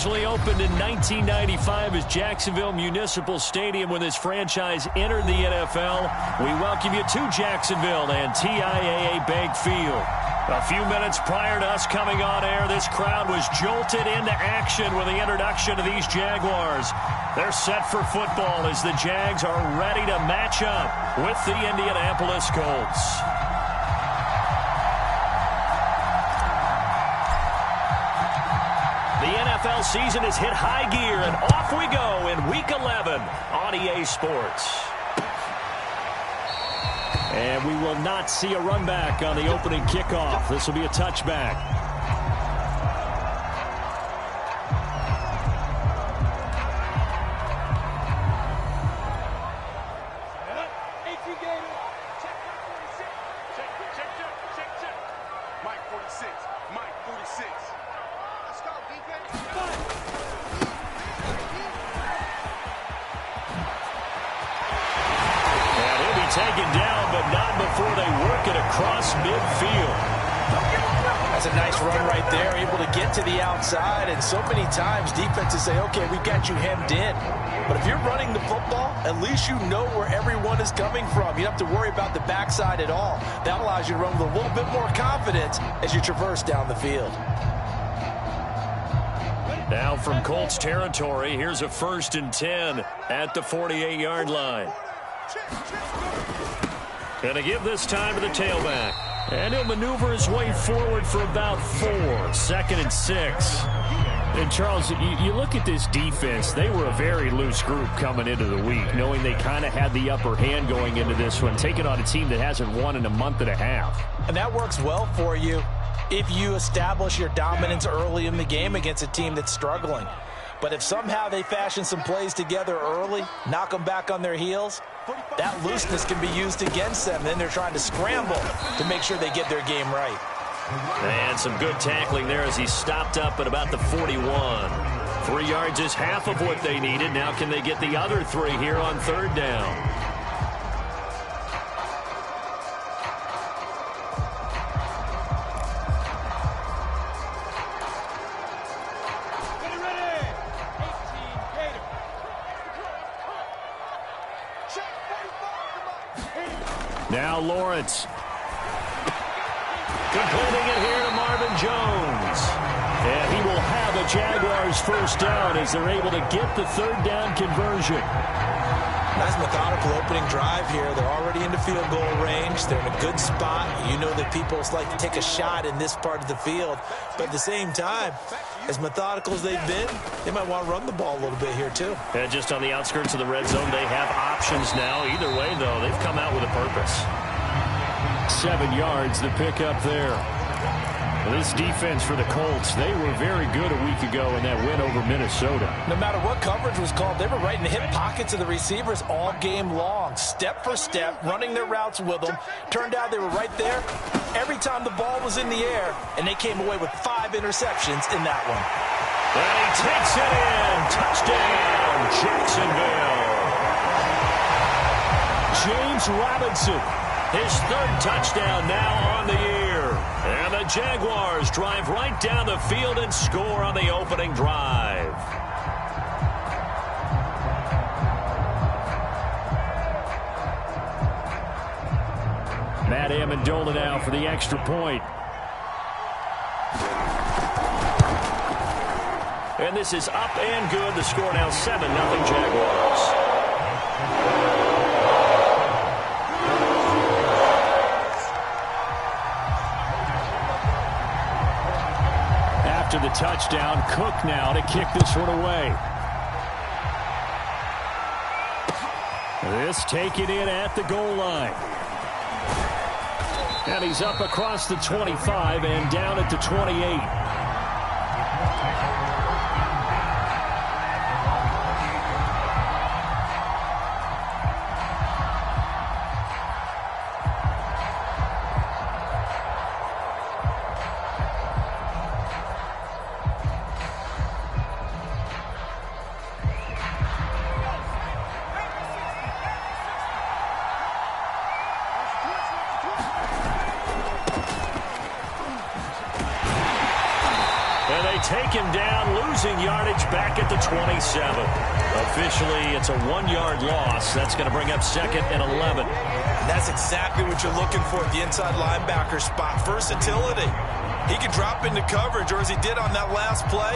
Originally opened in 1995 as Jacksonville Municipal Stadium when this franchise entered the NFL. We welcome you to Jacksonville and TIAA Bank Field. A few minutes prior to us coming on air, this crowd was jolted into action with the introduction of these Jaguars. They're set for football as the Jags are ready to match up with the Indianapolis Colts. The NFL season has hit high gear, and off we go in Week 11 on EA Sports. And we will not see a run back on the opening kickoff. This will be a touchback. Taken down, but not before they work it across midfield. That's a nice run right there, able to get to the outside, and so many times defenses say, okay, we've got you hemmed in. But if you're running the football, at least you know where everyone is coming from. You don't have to worry about the backside at all. That allows you to run with a little bit more confidence as you traverse down the field. Now from Colts territory, here's a 1st and 10 at the 48-yard line. Going to give this time to the tailback. And he'll maneuver his way forward for about 4. 2nd and 6. And, Charles, you look at this defense. They were a very loose group coming into the week, knowing they kind of had the upper hand going into this one, taking on a team that hasn't won in a month and a half. And that works well for you if you establish your dominance early in the game against a team that's struggling. But if somehow they fashion some plays together early, knock them back on their heels, that looseness can be used against them. Then they're trying to scramble to make sure they get their game right. And some good tackling there as he stopped up at about the 41. 3 yards is half of what they needed. Now can they get the other 3 here on 3rd down? Now Lawrence. Completing it here to Marvin Jones. And he will have a Jaguars 1st down as they're able to get the 3rd down conversion. Nice methodical opening drive here. They're already into field goal range. They're in a good spot. You know that people like to take a shot in this part of the field. But at the same time, as methodical as they've been, they might want to run the ball a little bit here too. And just on the outskirts of the red zone, they have options now. Either way, though, they've come out with a purpose. 7 yards, the pickup there. This defense for the Colts, they were very good a week ago in that win over Minnesota. No matter what coverage was called, they were right in the hip pockets of the receivers all game long. Step for step, running their routes with them. Turned out they were right there every time the ball was in the air, and they came away with 5 interceptions in that one. And he takes it in. Touchdown, Jacksonville. James Robinson, his 3rd touchdown now on the year. And the Jaguars drive right down the field and score on the opening drive. Matt Amendola now for the extra point. And this is up and good. The score now 7-0 Jaguars. After the touchdown, Cook now to kick this one away. This taken in at the goal line. And he's up across the 25 and down at the 28. taken down, losing yardage back at the 27. Officially, it's a 1-yard loss. That's going to bring up 2nd and 11. And that's exactly what you're looking for at the inside linebacker spot. Versatility. He can drop into coverage, or as he did on that last play,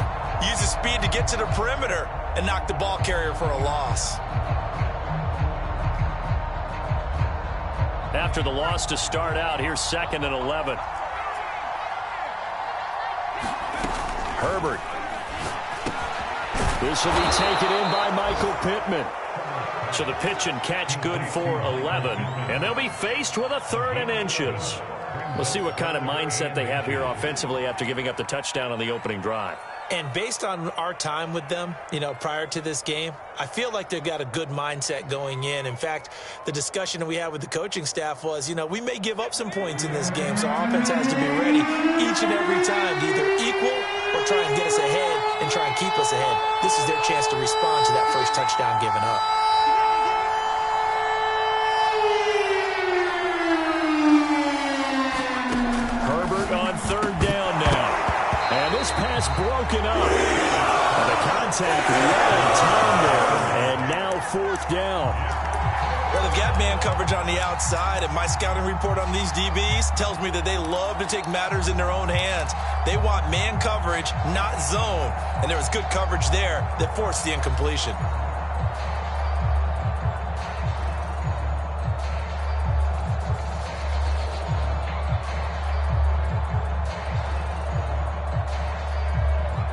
use his speed to get to the perimeter and knock the ball carrier for a loss. After the loss to start out, here's 2nd and 11. Herbert. This will be taken in by Michael Pittman. So the pitch and catch good for 11. And they'll be faced with a 3rd and inches. We'll see what kind of mindset they have here offensively after giving up the touchdown on the opening drive. And based on our time with them, prior to this game, I feel like they've got a good mindset going in. In fact, the discussion that we had with the coaching staff was, we may give up some points in this game, so our offense has to be ready each and every time to either equal or try and get us ahead and try and keep us ahead. This is their chance to respond to that first touchdown given up. Herbert on 3rd down now. And this pass broken up. And the contact well in time there. And now 4th down. Well, they've got man coverage on the outside, and my scouting report on these DBs tells me that they love to take matters in their own hands. They want man coverage, not zone. And there was good coverage there that forced the incompletion.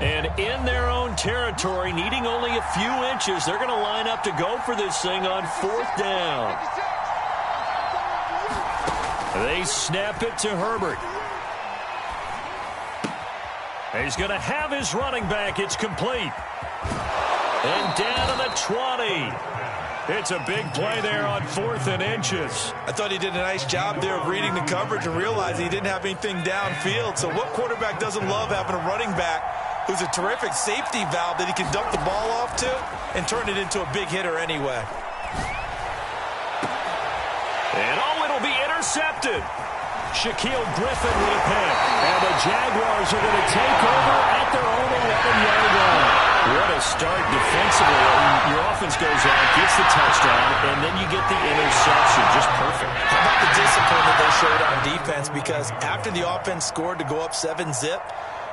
And in their own territory, needing only a few inches, they're going to line up to go for this thing on 4th down. They snap it to Herbert. He's going to have his running back. It's complete. And down to the 20. It's a big play there on 4th and inches. I thought he did a nice job there of reading the coverage and realizing he didn't have anything downfield. So what quarterback doesn't love having a running back who's a terrific safety valve that he can dump the ball off to and turn it into a big hitter anyway? And it'll be intercepted. Shaquille Griffin with a pick. And the Jaguars are going to take over at their own 11-yard line. What a start defensively. Your offense goes out, gets the touchdown, and then you get the interception. Just perfect. How about the discipline that they showed on defense? Because after the offense scored to go up 7-zip,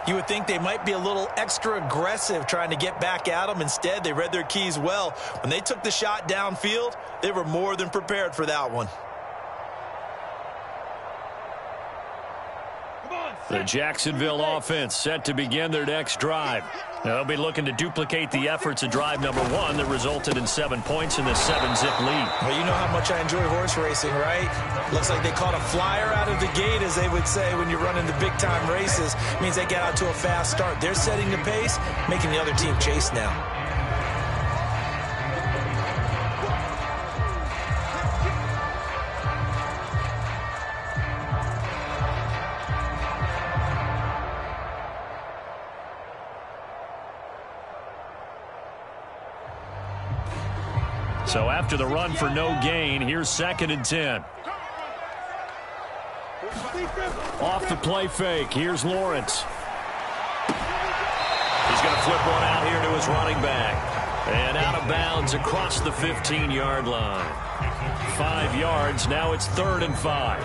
you would think they might be a little extra aggressive trying to get back at them. Instead, they read their keys well. When they took the shot downfield, they were more than prepared for that one. The Jacksonville offense set to begin their next drive. They'll be looking to duplicate the efforts of drive number 1 that resulted in 7 points in the 7-zip lead. Well, you know how much I enjoy horse racing, right? Looks like they caught a flyer out of the gate, as they would say when you're running the big-time races. It means they get out to a fast start. They're setting the pace, making the other team chase now. So after the run for no gain, here's 2nd and 10. Off the play fake, here's Lawrence. He's going to flip one out here to his running back. And out of bounds across the 15-yard line. 5 yards, now it's 3rd and 5.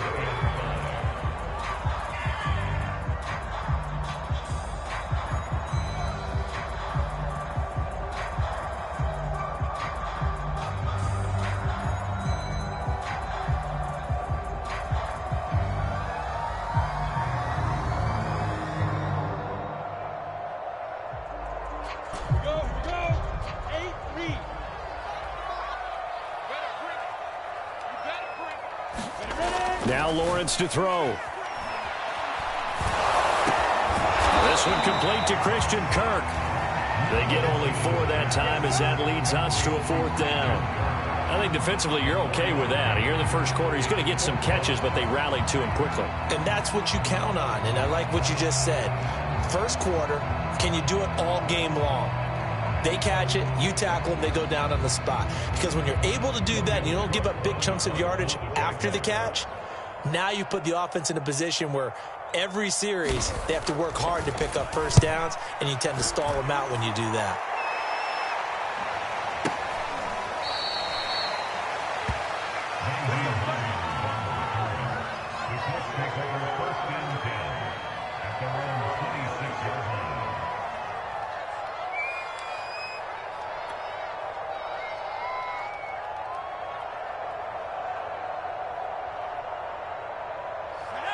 Now Lawrence to throw. This one complete to Christian Kirk. They get only 4 that time as that leads us to a 4th down. I think defensively you're okay with that. Here in the first quarter, he's going to get some catches, but they rallied to him quickly. And that's what you count on, and I like what you just said. First quarter, can you do it all game long? They catch it, you tackle them, they go down on the spot. Because when you're able to do that and you don't give up big chunks of yardage after the catch, now you put the offense in a position where every series, they have to work hard to pick up first downs, and you tend to stall them out when you do that.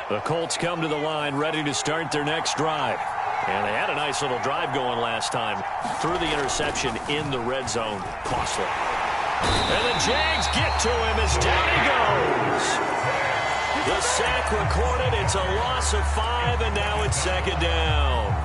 The Colts come to the line ready to start their next drive. And they had a nice little drive going last time. Threw the interception in the red zone. Costly. And the Jags get to him as down he goes. The sack recorded. It's a loss of 5, and now it's second down.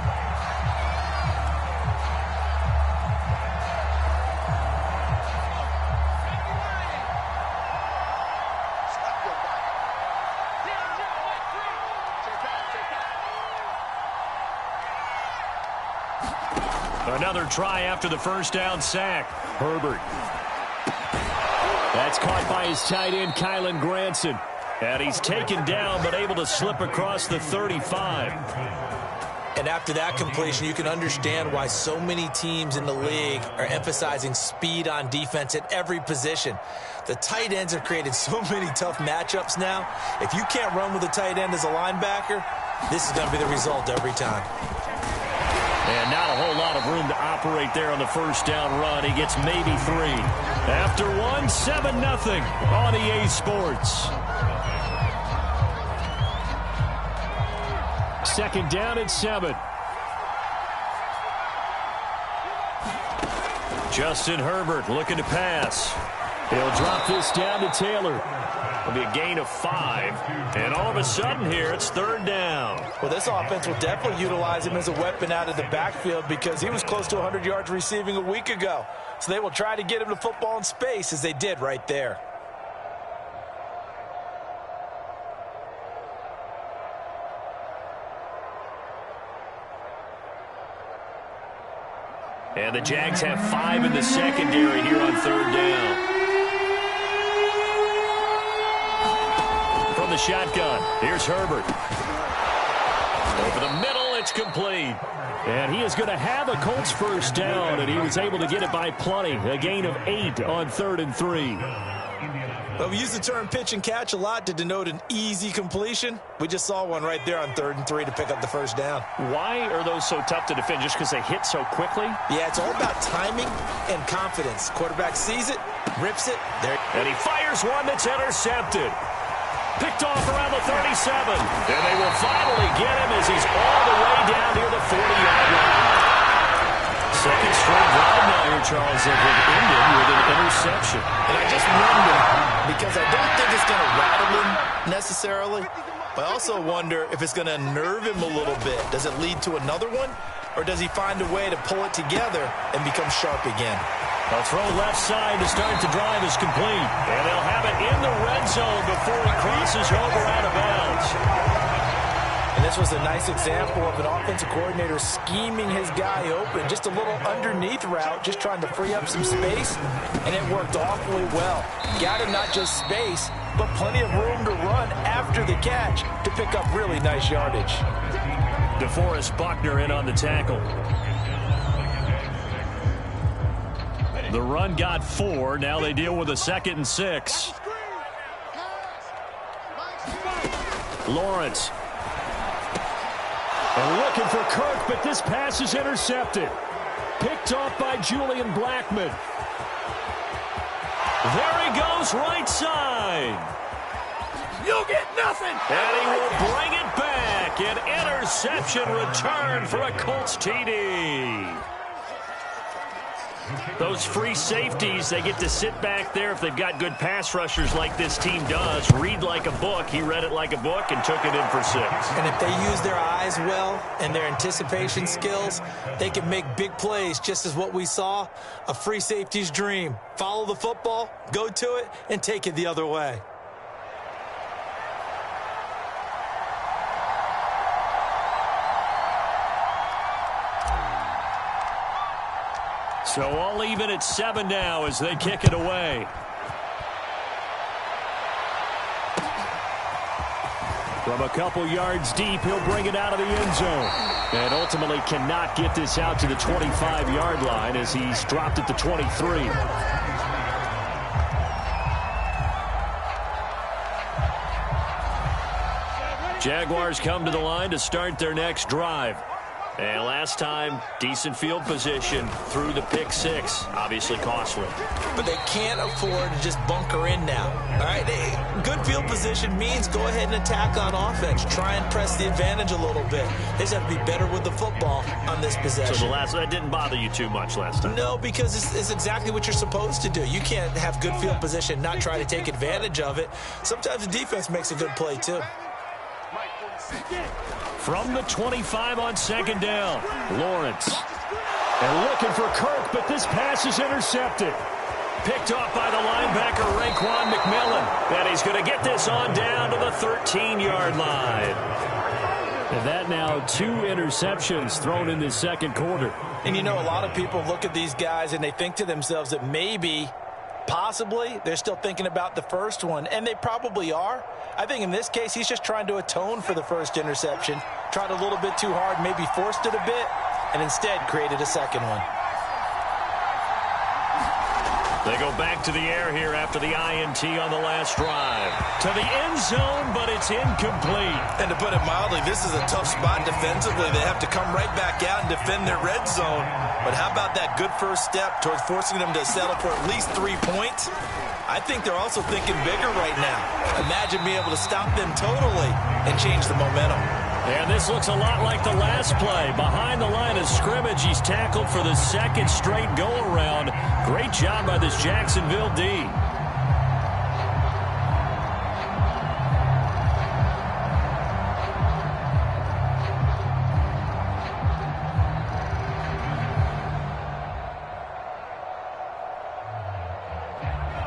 Another try after the first down sack. Herbert. That's caught by his tight end, Kylen Granson. And he's taken down, but able to slip across the 35. And after that completion, you can understand why so many teams in the league are emphasizing speed on defense at every position. The tight ends have created so many tough matchups now. If you can't run with a tight end as a linebacker, this is going to be the result every time. And not a whole lot of room to operate there on the first down run. He gets maybe 3. After 1, 7-0 on EA Sports. Second down at 7. Justin Herbert looking to pass. He'll drop this down to Taylor. It'll be a gain of 5. And all of a sudden here, it's third down. Well, this offense will definitely utilize him as a weapon out of the backfield because he was close to 100 yards receiving a week ago. So they will try to get him the football in space as they did right there. And the Jags have 5 in the secondary here on third down. From the shotgun, here's Herbert. Over the middle, it's complete. And he is going to have a Colts first down, and he was able to get it by plenty. A gain of 8 on 3rd and 3. Well, we use the term pitch and catch a lot to denote an easy completion. We just saw one right there on 3rd and 3 to pick up the first down. Why are those so tough to defend? Just because they hit so quickly? Yeah, it's all about timing and confidence. Quarterback sees it, rips it. There. And he fires one that's intercepted. Picked off around the 37. And they will finally get him as he's all the way down near the 40-yard line. Second straight drive now here, Charles, that have ended with an interception. And I just wonder, because I don't think it's going to rattle him necessarily, but I also wonder if it's going to nerve him a little bit. Does it lead to another one, or does he find a way to pull it together and become sharp again? A throw left side to start the drive is complete. And they'll have it in the red zone before he crosses over out of bounds. And this was a nice example of an offensive coordinator scheming his guy open. Just a little underneath route, just trying to free up some space. And it worked awfully well. Got him not just space, but plenty of room to run after the catch to pick up really nice yardage. DeForest Buckner in on the tackle. The run got 4. Now they deal with a 2nd and 6. Lawrence. And looking for Kirk, but this pass is intercepted. Picked off by Julian Blackmon. There he goes, right side. You'll get nothing. And he will bring it back. An interception return for a Colts TD. Those free safeties, they get to sit back there if they've got good pass rushers like this team does. Read like a book. He read it like a book and took it in for 6. And if they use their eyes well and their anticipation skills, they can make big plays, just as what we saw, a free safety's dream. Follow the football, go to it, and take it the other way. So all even at 7 now as they kick it away. From a couple yards deep, he'll bring it out of the end zone. And ultimately cannot get this out to the 25-yard line as he's dropped at the 23. Jaguars come to the line to start their next drive. And last time, decent field position through the pick six. Obviously costly. But they can't afford to just bunker in now. All right, good field position means go ahead and attack on offense. Try and press the advantage a little bit. They just have to be better with the football on this possession. So that didn't bother you too much last time? No, because it's exactly what you're supposed to do. You can't have good field position, not try to take advantage of it. Sometimes the defense makes a good play, too. From the 25 on second down, Lawrence. And looking for Kirk, but this pass is intercepted. Picked off by the linebacker, Raekwon McMillan. And he's going to get this on down to the 13-yard line. And that now 2 interceptions thrown in this second quarter. And you know, a lot of people look at these guys and they think to themselves that maybe, possibly, they're still thinking about the first one. And they probably are. I think in this case, he's just trying to atone for the first interception. Tried a little bit too hard, maybe forced it a bit, and instead created a second one. They go back to the air here after the INT on the last drive. To the end zone, but it's incomplete. And to put it mildly, this is a tough spot defensively. They have to come right back out and defend their red zone. But how about that good first step towards forcing them to settle for at least 3 points? I think they're also thinking bigger right now. Imagine being able to stop them totally and change the momentum. And this looks a lot like the last play. Behind the line of scrimmage, he's tackled for the second straight go-around. Great job by this Jacksonville D.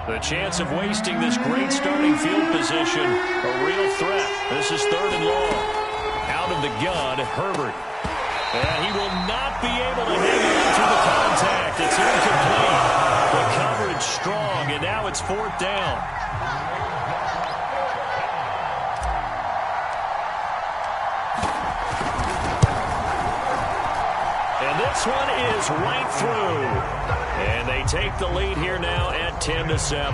The chance of wasting this great starting field position, a real threat. This is 3rd and long. Out of the gun, Herbert. And he will not be able to hang on through the contact. It's incomplete. The coverage strong, and now it's 4th down. And this one is right through. And they take the lead here now at 10-7.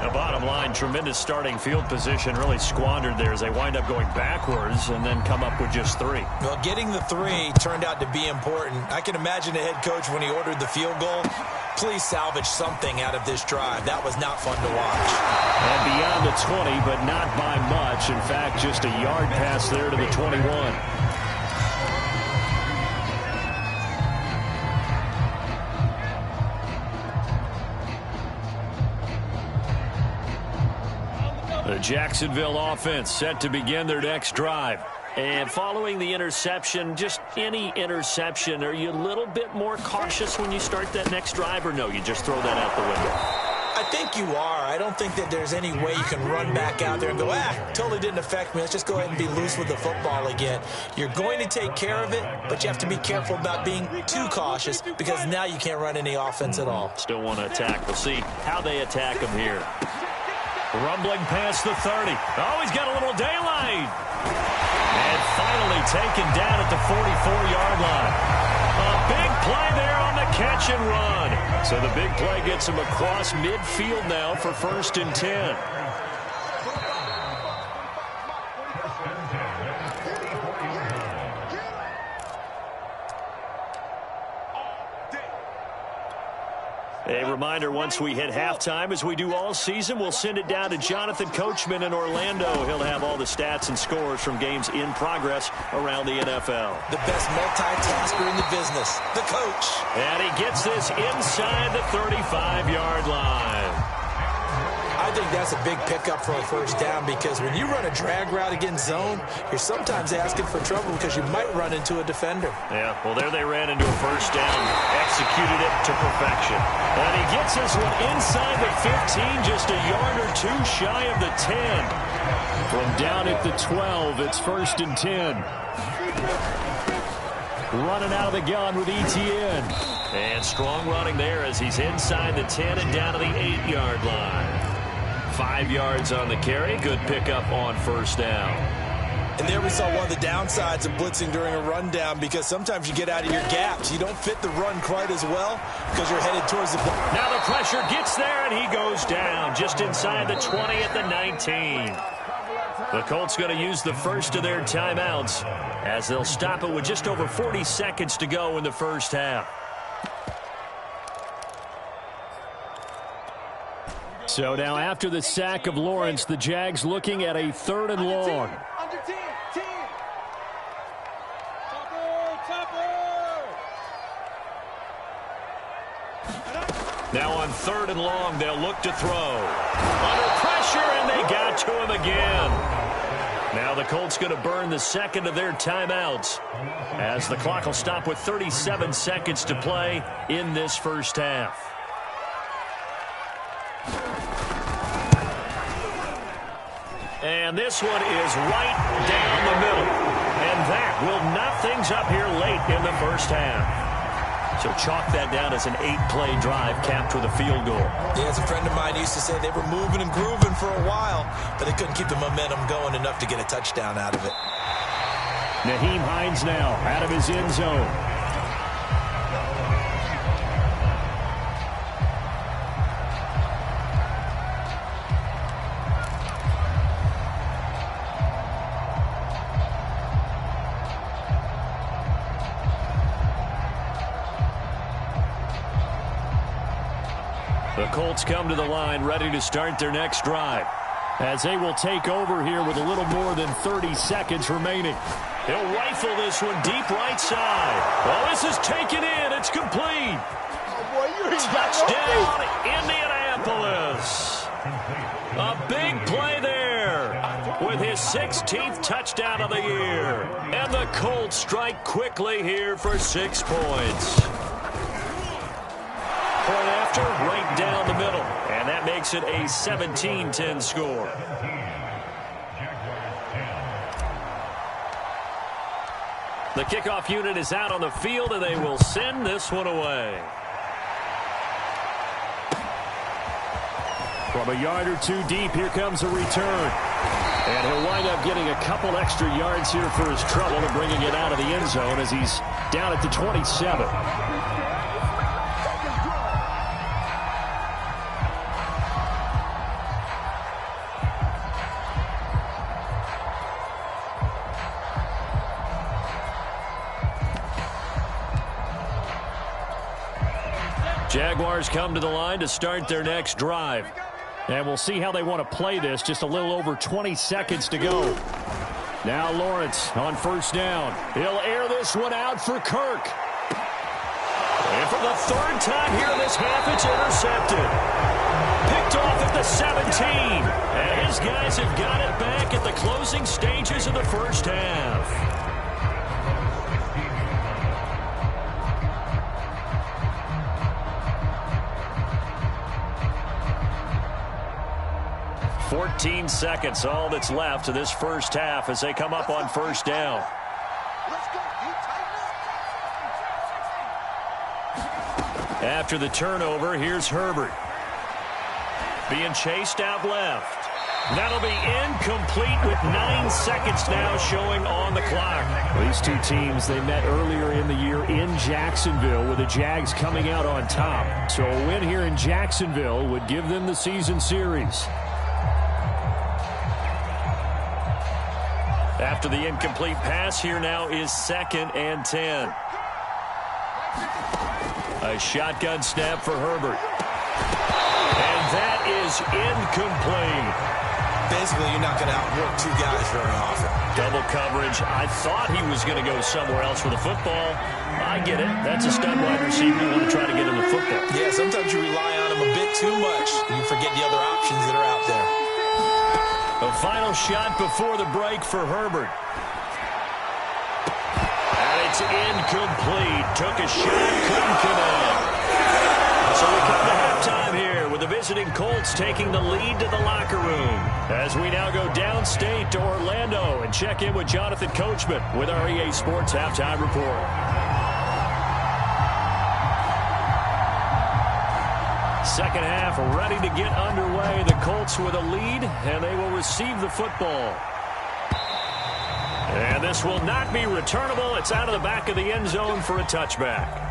The bottom line, tremendous starting field position, really squandered there as they wind up going backwards and then come up with just 3. Well, getting the 3 turned out to be important. I can imagine the head coach when he ordered the field goal. Please salvage something out of this drive. That was not fun to watch. And beyond the 20, but not by much. In fact, just a yard pass there to the 21. The Jacksonville offense set to begin their next drive. And following the interception, just any interception, are you a little bit more cautious when you start that next drive, or no, you just throw that out the window? I think you are. I don't think that there's any way you can run back out there and go, totally didn't affect me. Let's just go ahead and be loose with the football again. You're going to take care of it, but you have to be careful about being too cautious because now you can't run any offense at all. Still want to attack. We'll see how they attack them here. Rumbling past the 30. Oh, he's got a little daylight. And finally taken down at the 44-yard line. A big play there on the catch and run. So the big play gets him across midfield now for 1st and 10. A reminder, once we hit halftime, as we do all season, we'll send it down to Jonathan Coachman in Orlando. He'll have all the stats and scores from games in progress around the NFL. The best multitasker in the business, the coach. And he gets this inside the 35-yard line. I think that's a big pickup for a 1st down because when you run a drag route against zone, you're sometimes asking for trouble because you might run into a defender. Yeah, well, there they ran into a 1st down, executed it to perfection. And he gets this one inside the 15, just a yard or 2 shy of the 10. From down at the 12, it's 1st and 10. Running out of the gun with ETN. And strong running there as he's inside the 10 and down to the 8-yard line. 5 yards on the carry. Good pickup on 1st down. And there we saw one of the downsides of blitzing during a rundown, because sometimes you get out of your gaps. You don't fit the run quite as well because you're headed towards the ball. Now the pressure gets there, and he goes down just inside the 20 at the 19. The Colts going to use the first of their timeouts as they'll stop it with just over 40 seconds to go in the first half. So now after the sack of Lawrence, the Jags looking at a 3rd and long. Now on 3rd and long, they'll look to throw. Under pressure, and they got to him again. Now the Colts going to burn the second of their timeouts as the clock will stop with 37 seconds to play in this first half. And this one is right down the middle. And that will knot things up here late in the first half. So chalk that down as an 8-play drive capped with a field goal. Yeah, as a friend of mine used to say, they were moving and grooving for a while, but they couldn't keep the momentum going enough to get a touchdown out of it. Nyheim Hines now out of his end zone. The Colts come to the line ready to start their next drive as they will take over here with a little more than 30 seconds remaining. He'll rifle this one deep right side. Well, this is taken in. It's complete. Touchdown, Indianapolis. A big play there with his 16th touchdown of the year. And the Colts strike quickly here for 6 points. Point after, right down the middle. And that makes it a 17-10 score. The kickoff unit is out on the field, and they will send this one away. From a yard or two deep, here comes a return. And he'll wind up getting a couple extra yards here for his trouble and bringing it out of the end zone as he's down at the 27. Jaguars come to the line to start their next drive. And we'll see how they want to play this. Just a little over 20 seconds to go. Now Lawrence on first down. He'll air this one out for Kirk. And for the 3rd time here in this half, it's intercepted. Picked off at the 17. And his guys have got it back at the closing stages of the first half. "14 seconds, all that's left of this first half as they come up on first down. After the turnover, here's Herbert. Being chased out left. That'll be incomplete with 9 seconds now showing on the clock. These two teams, they met earlier in the year in Jacksonville with the Jags coming out on top. So a win here in Jacksonville would give them the season series. After the incomplete pass, here now is 2nd and 10. A shotgun snap for Herbert. And that is incomplete. Basically, you're not going to outwork two guys very often. Double coverage. I thought he was going to go somewhere else with the football. I get it. That's a stud wide receiver. You want to try to get him the football. Yeah, sometimes you rely on him a bit too much. You forget the other options that are out there. A final shot before the break for Herbert. And it's incomplete. Took a shot, couldn't connect. So we come to halftime here with the visiting Colts taking the lead to the locker room. As we now go downstate to Orlando and check in with Jonathan Coachman with our EA Sports Halftime Report. Second half ready to get underway. The Colts with a lead, and they will receive the football. And this will not be returnable. It's out of the back of the end zone for a touchback.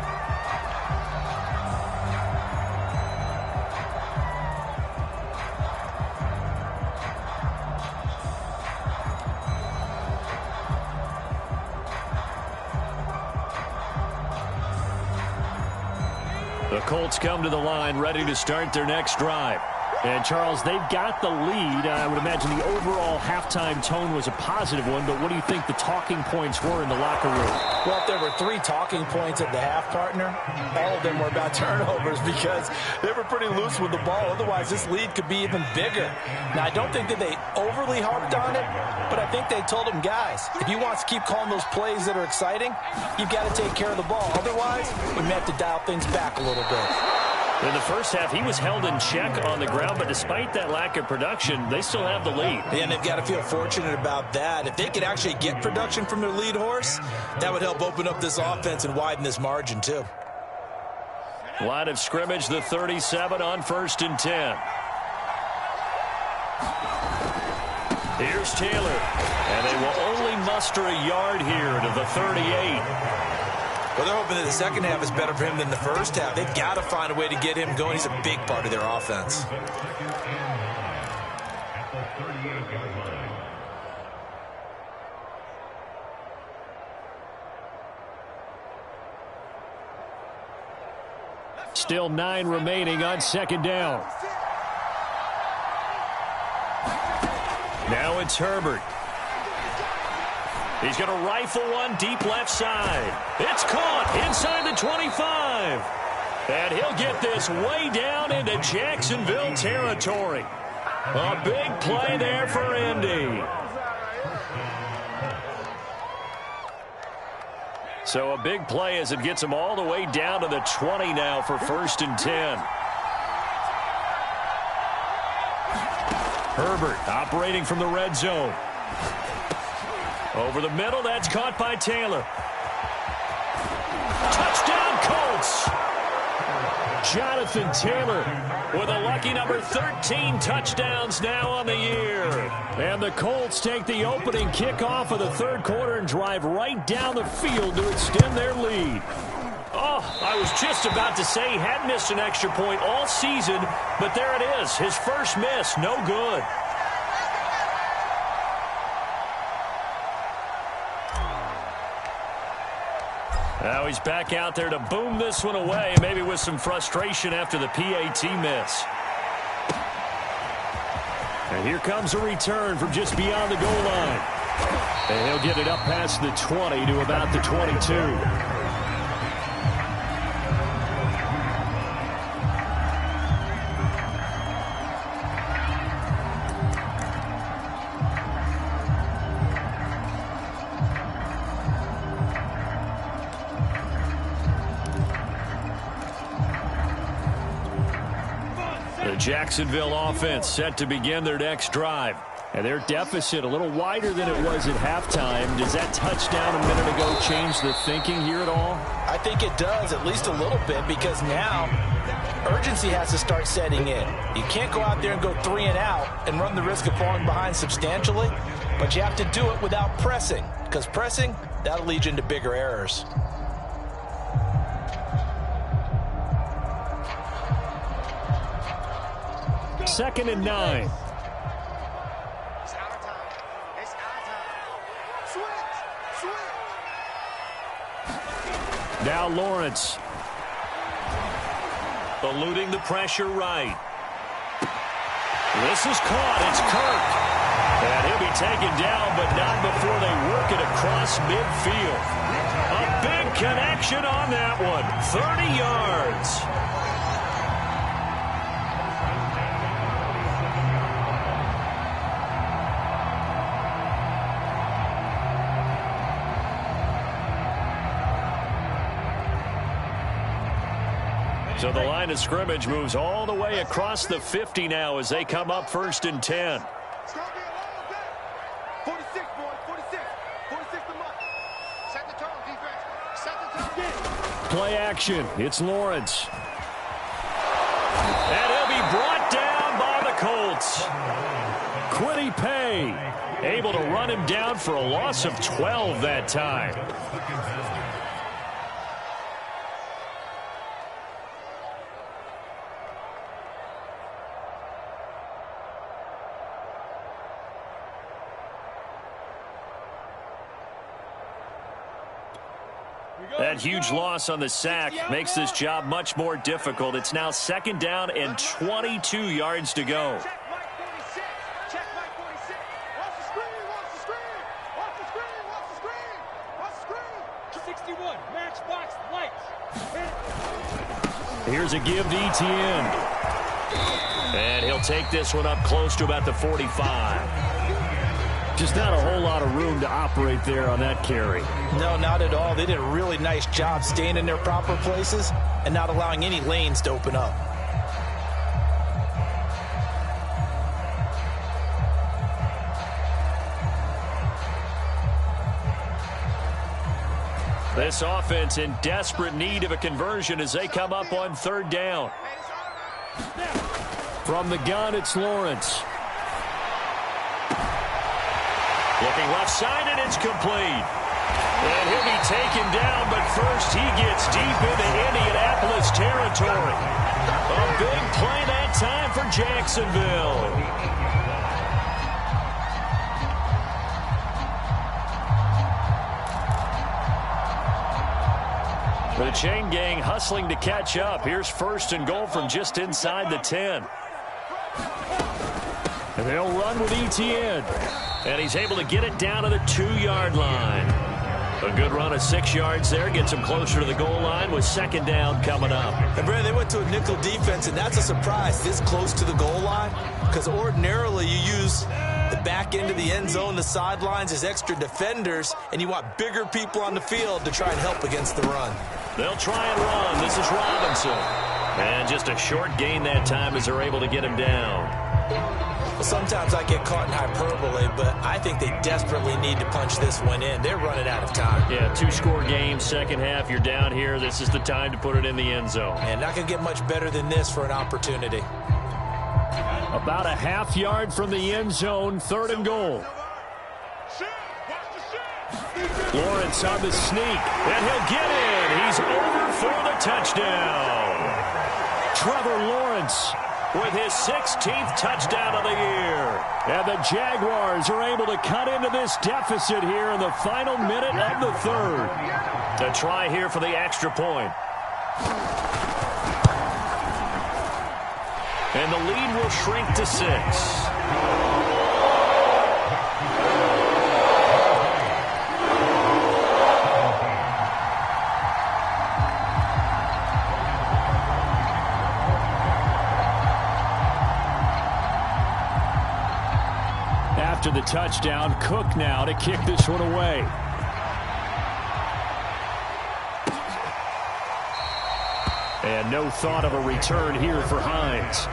The Colts come to the line, ready to start their next drive. And, Charles, they've got the lead. I would imagine the overall halftime tone was a positive one, but what do you think the talking points were in the locker room? Well, if there were 3 talking points at the half, partner, all of them were about turnovers because they were pretty loose with the ball. Otherwise, this lead could be even bigger. Now, I don't think that they overly harped on it, but I think they told them, guys, if you want to keep calling those plays that are exciting, you've got to take care of the ball. Otherwise, we may have to dial things back a little bit. In the first half, he was held in check on the ground, but despite that lack of production, they still have the lead. And they've got to feel fortunate about that. If they could actually get production from their lead horse, that would help open up this offense and widen this margin, too. Line of scrimmage, the 37 on 1st and 10. Here's Taylor, and they will only muster a yard here to the 38. Well, they're hoping that the second half is better for him than the first half. They've got to find a way to get him going. He's a big part of their offense. Still 9 remaining on 2nd down. Now it's Herbert. He's going to rifle one deep left side. It's caught inside the 25. And he'll get this way down into Jacksonville territory. A big play there for Indy. So a big play as it gets him all the way down to the 20 now for 1st and 10. Herbert operating from the red zone. Over the middle, that's caught by Taylor. Touchdown, Colts! Jonathan Taylor with a lucky number 13 touchdowns now on the year. And the Colts take the opening kickoff of the 3rd quarter and drive right down the field to extend their lead. Oh, I was just about to say he hadn't missed an extra point all season, but there it is, his first miss, no good. Now he's back out there to boom this one away, maybe with some frustration after the PAT miss. And here comes a return from just beyond the goal line. And he'll get it up past the 20 to about the 22. Jacksonville offense set to begin their next drive. And their deficit a little wider than it was at halftime. Does that touchdown a minute ago change the thinking here at all? I think it does, at least a little bit, because now urgency has to start setting in. You can't go out there and go 3 and out and run the risk of falling behind substantially, but you have to do it without pressing, because pressing, that'll lead you into bigger errors. Second and 9. It's our time. It's our time. Switch. Now Lawrence. Eluding the pressure right. This is caught. It's Kirk. And he'll be taken down, but not before they work it across midfield. A big connection on that one. 30 yards. So the line of scrimmage moves all the way across the 50 now as they come up 1st and 10. It's going to be a long day. 46, boys. 46. 46 to mark. Set the tone, defense. Set the tone. Play action. It's Lawrence. And he'll be brought down by the Colts. Quiddy Pay able to run him down for a loss of 12 that time. That huge loss on the sack makes this job much more difficult. It's now 2nd down and 22 yards to go. Check Mike 46. Check Mike 46. Watch the screen. Watch the screen. Watch the screen. Watch the screen. Watch the screen. 61. Matchbox lights. Here's a give to Etienne. And he'll take this one up close to about the 45. Just not a whole lot of room to operate there on that carry. No, not at all. They did a really nice job staying in their proper places and not allowing any lanes to open up. This offense in desperate need of a conversion as they come up on 3rd down. From the gun, it's Lawrence. Looking left side, and it's complete. And he'll be taken down, but first he gets deep into Indianapolis territory. A big play that time for Jacksonville. The chain gang hustling to catch up. Here's 1st and goal from just inside the 10. And they'll run with Etienne. And he's able to get it down to the 2-yard line. A good run of 6 yards there. Gets him closer to the goal line with 2nd down coming up. And Brad, they went to a nickel defense, and that's a surprise this close to the goal line. Because ordinarily you use the back end of the end zone, the sidelines as extra defenders, and you want bigger people on the field to try and help against the run. They'll try and run. This is Robinson. And just a short gain that time as they're able to get him down. Well, sometimes I get caught in hyperbole, but I think they desperately need to punch this one in. They're running out of time. Yeah, 2-score game, 2nd half, you're down here. This is the time to put it in the end zone. And not going to get much better than this for an opportunity. About a half yard from the end zone, 3rd and goal. Lawrence on the sneak, and he'll get in. He's over for the touchdown. Trevor Lawrence with his 16th touchdown of the year. And the Jaguars are able to cut into this deficit here in the final minute of the 3rd. A try here for the extra point. And the lead will shrink to 6. After the touchdown, Cook now to kick this one away. And no thought of a return here for Hines.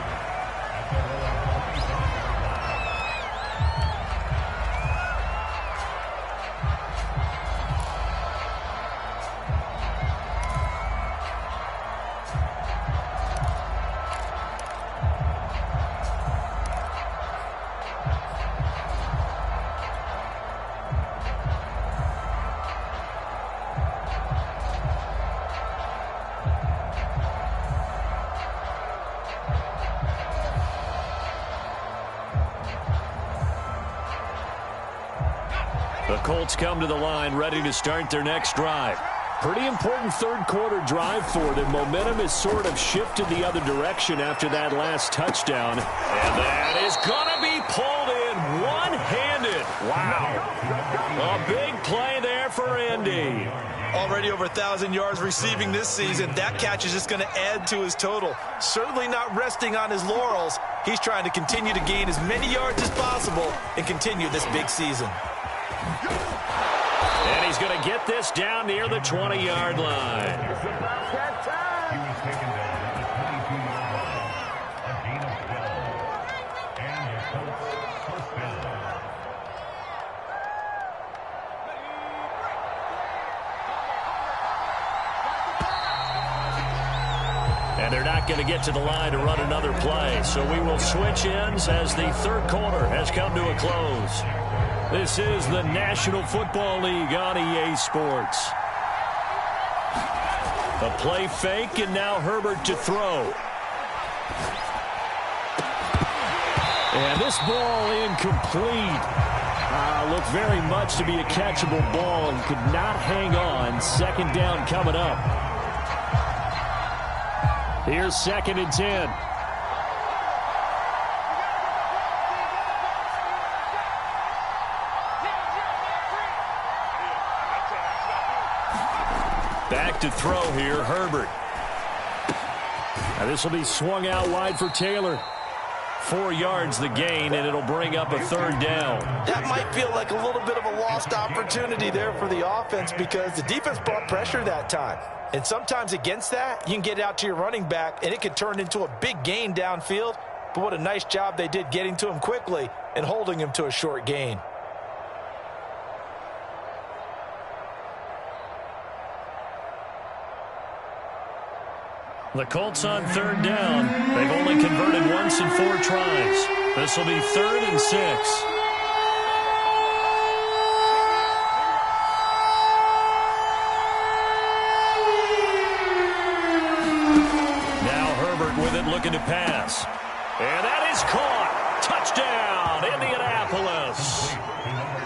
The Colts come to the line ready to start their next drive. Pretty important 3rd quarter drive for them. Momentum has sort of shifted the other direction after that last touchdown. And that is going to be pulled in one-handed. Wow. A big play there for Indy. Already over 1,000 yards receiving this season. That catch is just going to add to his total. Certainly not resting on his laurels. He's trying to continue to gain as many yards as possible and continue this big season. And he's going to get this down near the 20-yard line. And they're not going to get to the line to run another play. So we will switch ends as the third quarter has come to a close. This is the National Football League on EA Sports. A play fake, and now Herbert to throw. And this ball incomplete. Looked very much to be a catchable ball and could not hang on. Second down coming up. Here's 2nd and 10. Back to throw here, Herbert. Now this will be swung out wide for Taylor. 4 yards the gain, and it'll bring up a 3rd down. That might feel like a little bit of a lost opportunity there for the offense because the defense brought pressure that time. And sometimes against that, you can get out to your running back, and it could turn into a big gain downfield. But what a nice job they did getting to him quickly and holding him to a short gain. The Colts on 3rd down. They've only converted once in 4 tries. This will be 3rd and 6. Now Herbert with it, looking to pass. And that is caught. Touchdown, Indianapolis.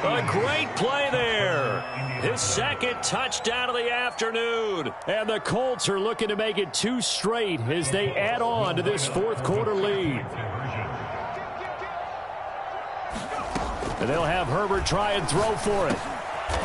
A great play there. His 2nd touchdown of the afternoon. And the Colts are looking to make it 2 straight as they add on to this 4th quarter lead. And they'll have Herbert try and throw for it.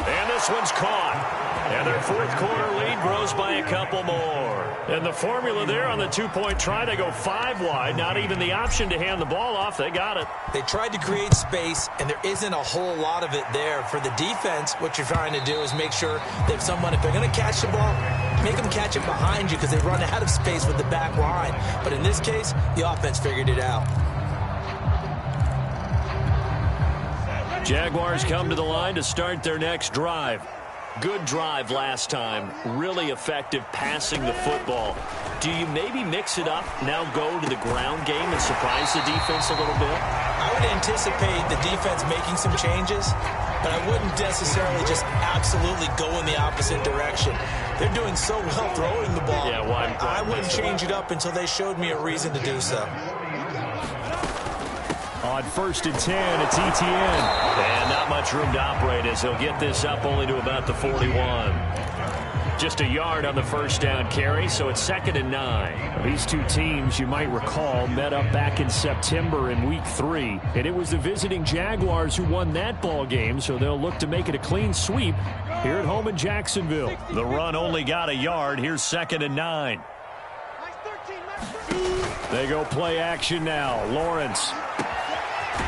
And this one's caught. And their 4th quarter lead grows by a couple more. And the formula there on the 2-point try, they go 5 wide. Not even the option to hand the ball off. They got it. They tried to create space, and there isn't a whole lot of it there. For the defense, what you're trying to do is make sure that someone, if they're going to catch the ball, make them catch it behind you because they run out of space with the back line. But in this case, the offense figured it out. Jaguars come to the line to start their next drive. Good drive last time. Really effective passing the football. Do you maybe mix it up, now go to the ground game and surprise the defense a little bit? I would anticipate the defense making some changes, but I wouldn't necessarily just absolutely go in the opposite direction. They're doing so well throwing the ball. Yeah, why I wouldn't change it up until they showed me a reason to do so. On 1st and 10, it's Etienne. And not much room to operate as he'll get this up only to about the 41. Just a yard on the 1st down carry, so it's 2nd and 9. These two teams, you might recall, met up back in September in Week 3. And it was the visiting Jaguars who won that ball game, so they'll look to make it a clean sweep here at home in Jacksonville. The run only got a yard. Here's 2nd and 9. They go play action now. Lawrence.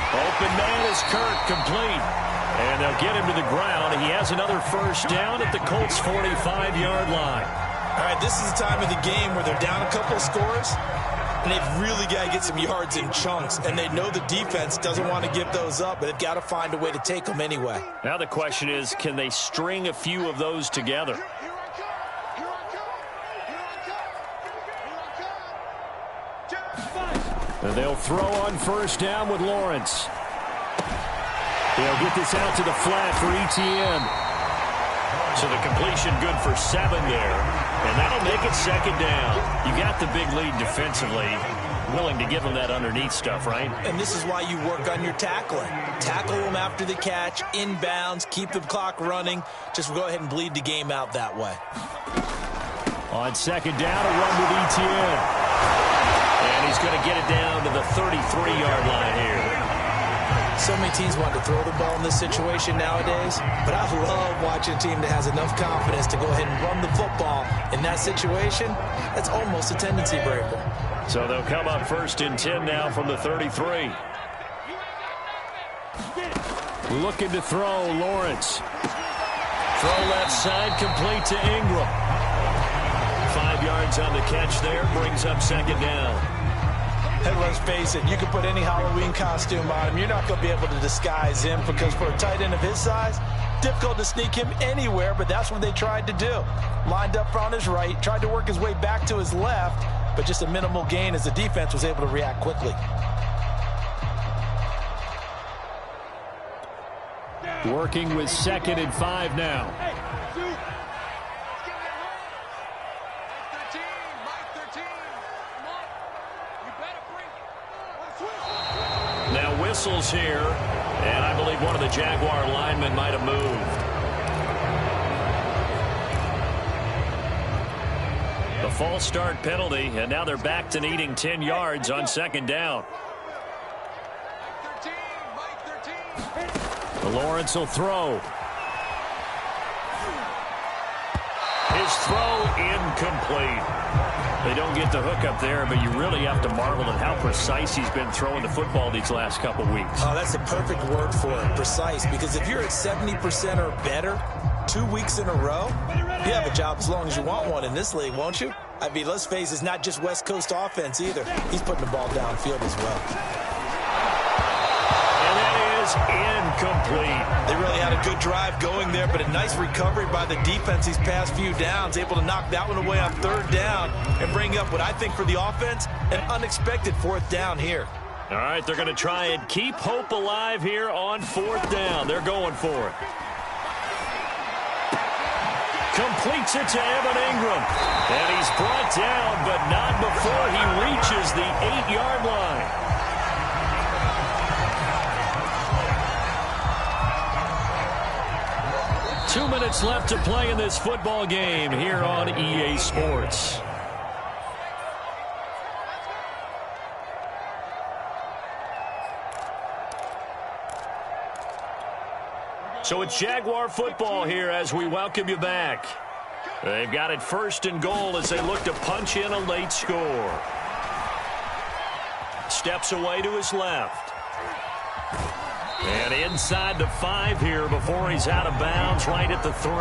Open man is Kirk, complete. And they'll get him to the ground. He has another 1st down at the Colts' 45-yard line. All right, this is the time of the game where they're down a couple of scores, and they've really got to get some yards in chunks. And they know the defense doesn't want to give those up, but they've got to find a way to take them anyway. Now the question is, can they string a few of those together? And they'll throw on 1st down with Lawrence. They'll get this out to the flat for Etienne. So the completion good for 7 there. And that'll make it 2nd down. You got the big lead defensively. Willing to give them that underneath stuff, right? And this is why you work on your tackling. Tackle them after the catch, inbounds, keep the clock running. Just go ahead and bleed the game out that way. On 2nd down, a run with Etienne. And he's going to get it down to the 33-yard line here. So many teams want to throw the ball in this situation nowadays, but I love watching a team that has enough confidence to go ahead and run the football. In that situation, that's almost a tendency breaker. So they'll come up 1st and 10 now from the 33. Looking to throw, Lawrence. Throw left side, complete to Ingram. 5 yards on the catch there, brings up 2nd down. And let's face it, you can put any Halloween costume on him. You're not going to be able to disguise him because for a tight end of his size, difficult to sneak him anywhere, but that's what they tried to do. Lined up on his right, tried to work his way back to his left, but just a minimal gain as the defense was able to react quickly. Working with 2nd and 5 now. Now whistles here, and I believe one of the Jaguar linemen might have moved. The false start penalty, and now they're back to needing 10 yards on 2nd down. Lawrence will throw. His throw incomplete. They don't get the hook up there, but you really have to marvel at how precise he's been throwing the football these last couple weeks. Oh, that's the perfect word for it, precise, because if you're at 70% or better 2 weeks in a row, you have a job as long as you want one in this league, won't you? I mean, let's face it, it's not just West Coast offense either. He's putting the ball downfield as well. Incomplete. They really had a good drive going there, but a nice recovery by the defense these past few downs, able to knock that one away on 3rd down and bring up what I think for the offense, an unexpected 4th down here. All right, they're going to try and keep hope alive here on 4th down. They're going for it. Completes it to Evan Ingram. And he's brought down, but not before he reaches the 8-yard line. Two minutes left to play in this football game here on EA Sports. So it's Jaguar football here as we welcome you back. They've got it 1st and goal as they look to punch in a late score. Steps away to his left. And inside the 5 here before he's out of bounds right at the 3.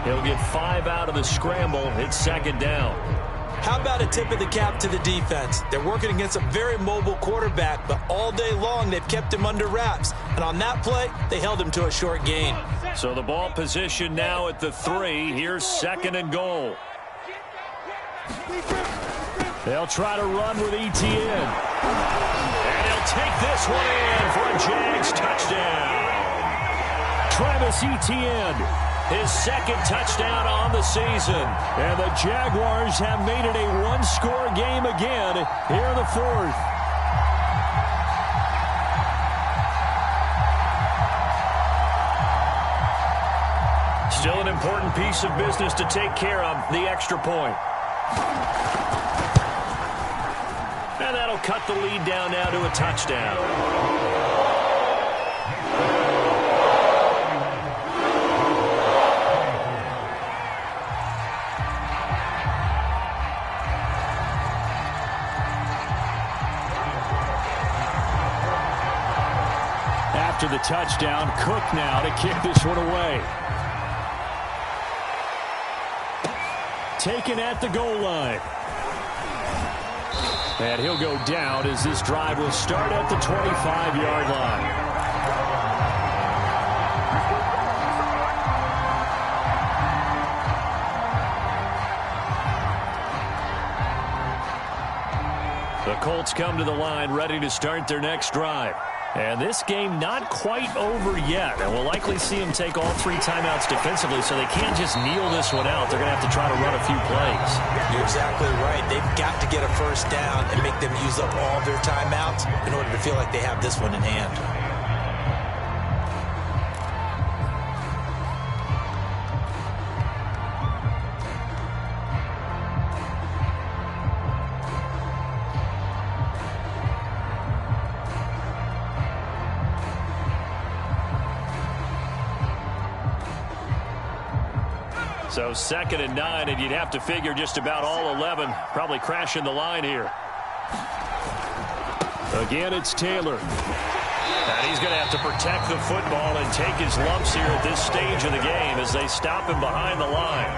He'll get 5 out of the scramble. It's 2nd down. How about a tip of the cap to the defense? They're working against a very mobile quarterback, but all day long they've kept him under wraps. And on that play, they held him to a short gain. So the ball position now at the 3. Here's 2nd and goal. They'll try to run with Etienne. Take this one in for a Jags touchdown. Travis Etienne, his 2nd touchdown on the season. And the Jaguars have made it a one-score game again here in the 4th. Still an important piece of business to take care of, the extra point. And that'll cut the lead down now to a touchdown. After the touchdown, Cook now to kick this one away. Taken at the goal line. And he'll go down as this drive will start at the 25-yard line. The Colts come to the line ready to start their next drive. And this game not quite over yet. And we'll likely see them take all 3 timeouts defensively, so they can't just kneel this one out. They're going to have to try to run a few plays. You're exactly right. They've got to get a 1st down and make them use up all their timeouts in order to feel like they have this one in hand. So 2nd and 9, and you'd have to figure just about all 11 probably crashing the line here. Again, it's Taylor. And he's going to have to protect the football and take his lumps here at this stage of the game as they stop him behind the line.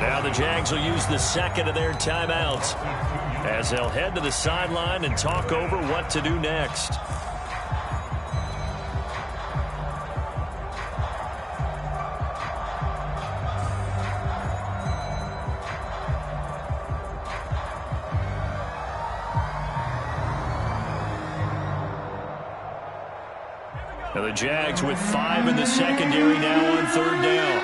Now the Jags will use the 2nd of their timeouts as they'll head to the sideline and talk over what to do next. Now the Jags with 5 in the secondary now on 3rd down.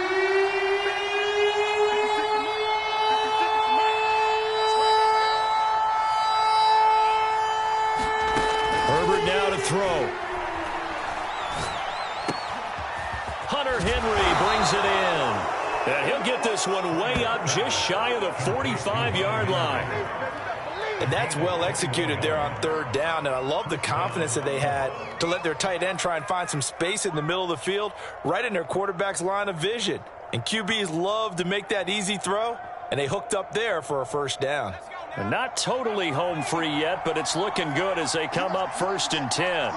Herbert now to throw. Hunter Henry brings it in. And he'll get this one way up just shy of the 45-yard line. And that's well executed there on 3rd down. And I love the confidence that they had to let their tight end try and find some space in the middle of the field, right in their quarterback's line of vision. And QBs love to make that easy throw, and they hooked up there for a 1st down. And not totally home free yet, but it's looking good as they come up 1st and 10.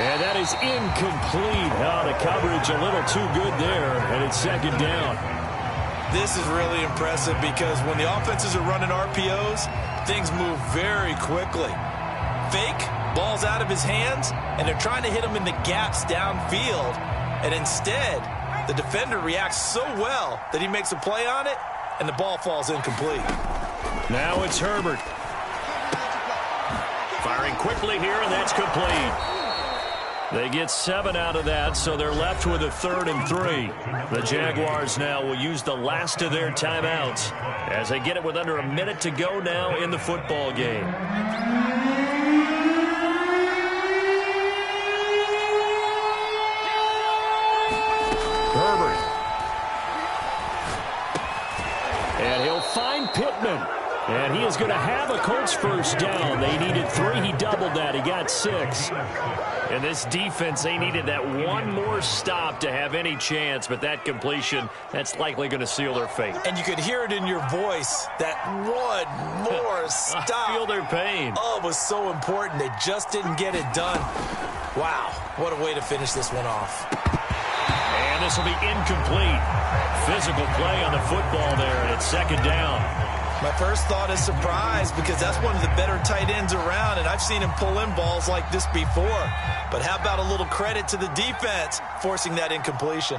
And that is incomplete. Oh, the coverage a little too good there, and it's 2nd down. This is really impressive because when the offenses are running RPOs, things move very quickly. Fake, ball's out of his hands, and they're trying to hit him in the gaps downfield. And instead, the defender reacts so well that he makes a play on it, and the ball falls incomplete. Now it's Herbert. Firing quickly here, and that's complete. They get 7 out of that, so they're left with a 3rd and 3. The Jaguars now will use the last of their timeouts as they get it with under a minute to go now in the football game. Herbert. And he'll find Pittman. And he is going to have a Colts 1st down. They needed 3. He doubled that. He got 6. And this defense, they needed that one more stop to have any chance. But that completion, that's likely going to seal their fate. And you could hear it in your voice, that one more stop. I feel their pain. Oh, it was so important. They just didn't get it done. Wow, what a way to finish this one off. And this will be incomplete. Physical play on the football there, and it's 2nd down. My first thought is surprise because that's one of the better tight ends around, and I've seen him pull in balls like this before. But how about a little credit to the defense forcing that incompletion?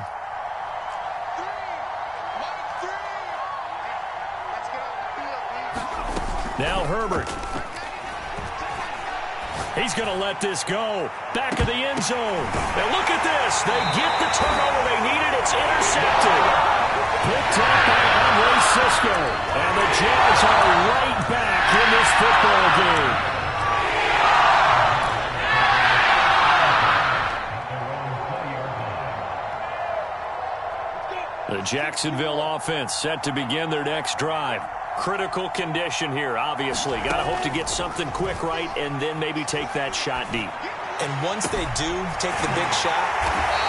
Now Herbert. He's going to let this go. Back of the end zone. And look at this. They get the turnover they needed. It's intercepted. Picked up by Andre Cisco. And the Jags are right back in this football game. The Jacksonville offense set to begin their next drive. Critical condition here, obviously. Got to hope to get something quick right and then maybe take that shot deep. And once they do take the big shot,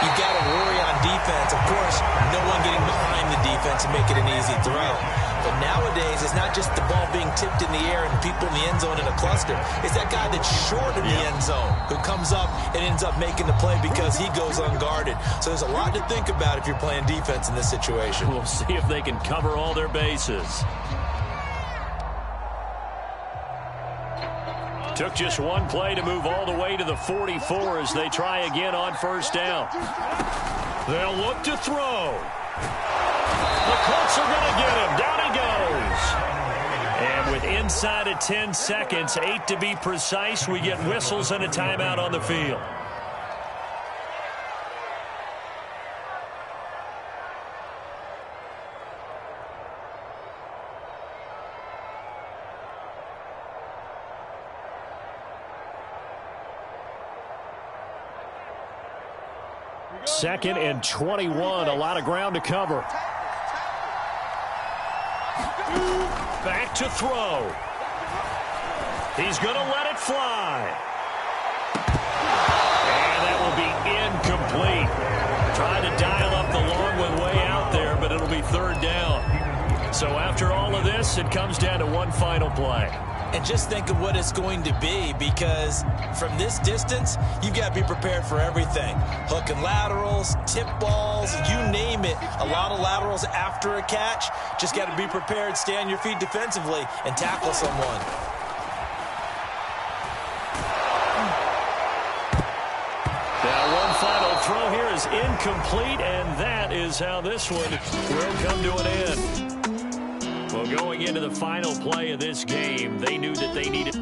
you got to worry on defense. Of course, no one getting behind the defense and make it an easy throw. But nowadays, it's not just the ball being tipped in the air and people in the end zone in a cluster. It's that guy that's short in the end zone who comes up and ends up making the play because he goes unguarded. So there's a lot to think about if you're playing defense in this situation. We'll see if they can cover all their bases. Took just one play to move all the way to the 44 as they try again on 1st down. They'll look to throw. The Colts are going to get him. Down he goes. And with inside of 10 seconds, 8 to be precise, we get whistles and a timeout on the field. Second and 21, a lot of ground to cover. Back to throw. He's going to let it fly. And that will be incomplete. Trying to dial up the long one way out there, but it'll be 3rd down. So after all of this, it comes down to one final play. And just think of what it's going to be, because from this distance, you've got to be prepared for everything. Hook and laterals, tip balls, you name it. A lot of laterals after a catch. Just got to be prepared, stay on your feet defensively, and tackle someone. Now one final throw here is incomplete, and that is how this one will come to an end. Well, going into the final play of this game, they knew that they needed